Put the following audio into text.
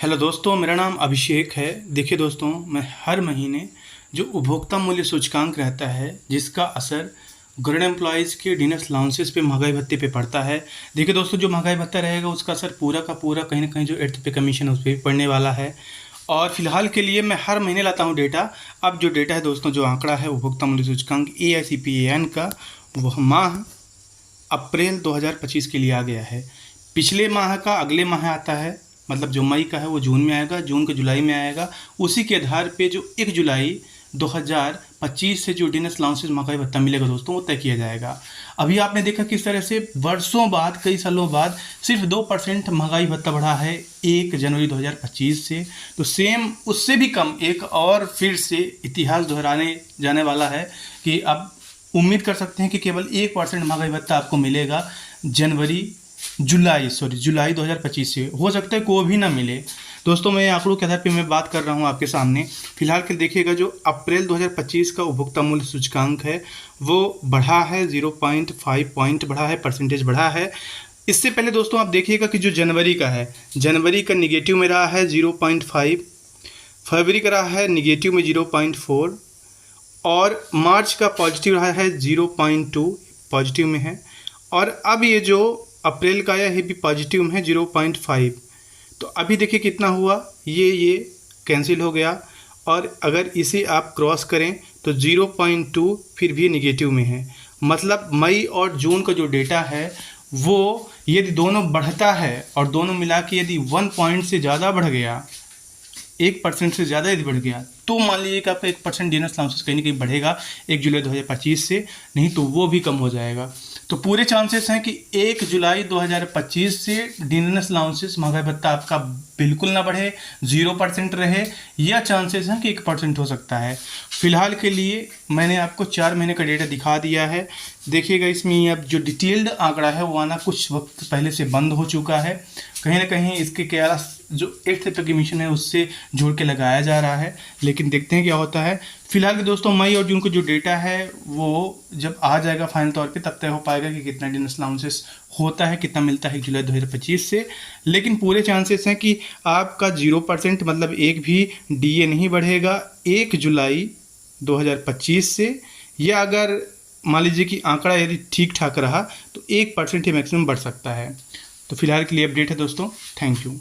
Hello दोस्तों, मेरा नाम अभिषेक है। देखिए दोस्तों, मैं हर महीने जो उपभोक्ता मूल्य सूचकांक रहता है जिसका असर गवर्नमेंट एम्प्लॉयज़ के डिनर अलाउंसेस पे महंगाई भत्ते पे पड़ता है। देखिए दोस्तों, जो महंगाई भत्ता रहेगा उसका असर पूरा का पूरा कहीं ना कहीं जो 8th पे कमीशन है उस पर भी पड़ने वाला है। और फिलहाल के लिए मैं हर महीने लाता हूँ डेटा। अब जो डेटा है दोस्तों, जो आंकड़ा है उपभोक्ता मूल्य सूचकांक AICPAN का, वह माह अप्रैल 2025 के लिए आ गया है। पिछले माह का अगले माह आता है, मतलब जो मई का है वो जून में आएगा, जून का जुलाई में आएगा। उसी के आधार पे जो 1 जुलाई 2025 से जो डिनर अलाउंसेस महंगाई भत्ता मिलेगा दोस्तों, वो तय किया जाएगा। अभी आपने देखा किस तरह से वर्षों बाद, कई सालों बाद सिर्फ 2% महंगाई भत्ता बढ़ा है 1 जनवरी 2025 से। तो सेम उससे भी कम एक और फिर से इतिहास दोहराने जाने वाला है कि अब उम्मीद कर सकते हैं कि केवल 1% महंगाई भत्ता आपको मिलेगा जुलाई 2025 से। हो सकता है कोई भी ना मिले। दोस्तों, मैं आंकड़ों के आधार पे मैं बात कर रहा हूं आपके सामने। फिलहाल के देखिएगा, जो अप्रैल 2025 का उपभोक्ता मूल्य सूचकांक है वो बढ़ा है, 0.5 पॉइंट बढ़ा है, परसेंटेज बढ़ा है। इससे पहले दोस्तों आप देखिएगा कि जो जनवरी का है, जनवरी का निगेटिव में रहा है 0.5, फरवरी का रहा है निगेटिव में 0.4 और मार्च का पॉजिटिव रहा है 0.2, पॉजिटिव में है। और अब ये जो अप्रैल का आया है भी पॉजिटिव में है 0.5। तो अभी देखिए कितना हुआ, ये कैंसिल हो गया। और अगर इसे आप क्रॉस करें तो 0.2 फिर भी नेगेटिव में है। मतलब मई और जून का जो डेटा है वो यदि दोनों बढ़ता है और दोनों मिला के यदि 1 पॉइंट से ज़्यादा बढ़ गया, 1% से ज़्यादा यदि बढ़ गया, तो मान लीजिए कि आपका 1% डिनर अलाउंसेस कहीं ना कहीं बढ़ेगा 1 जुलाई 2025 से, नहीं तो वो भी कम हो जाएगा। तो पूरे चांसेस हैं कि 1 जुलाई 2025 से डिनर अलाउंसेस महंगाई भत्ता आपका बिल्कुल ना बढ़े, 0% रहे, या चांसेस हैं कि 1% हो सकता है। फिलहाल के लिए मैंने आपको 4 महीने का डेटा दिखा दिया है। देखिएगा, इसमें अब जो डिटेल्ड आंकड़ा है वो आना कुछ वक्त पहले से बंद हो चुका है। कहीं ना कहीं इसके क्या जो 8th पे कमीशन है उससे जोड़ के लगाया जा रहा है, लेकिन देखते हैं क्या होता है। फिलहाल के दोस्तों, मई और जून का जो डेटा है वो जब आ जाएगा फाइनल तौर पे, तब तय हो पाएगा कि कितना डिनर अलाउंसेस होता है, कितना मिलता है जुलाई 2025 से। लेकिन पूरे चांसेस हैं कि आपका 0% मतलब एक भी DA नहीं बढ़ेगा 1 जुलाई 2025 से। या अगर मान लीजिए कि आंकड़ा यदि ठीक ठाक रहा तो 1% ही मैक्सिमम बढ़ सकता है। तो फिलहाल के लिए अपडेट है दोस्तों। Thank you.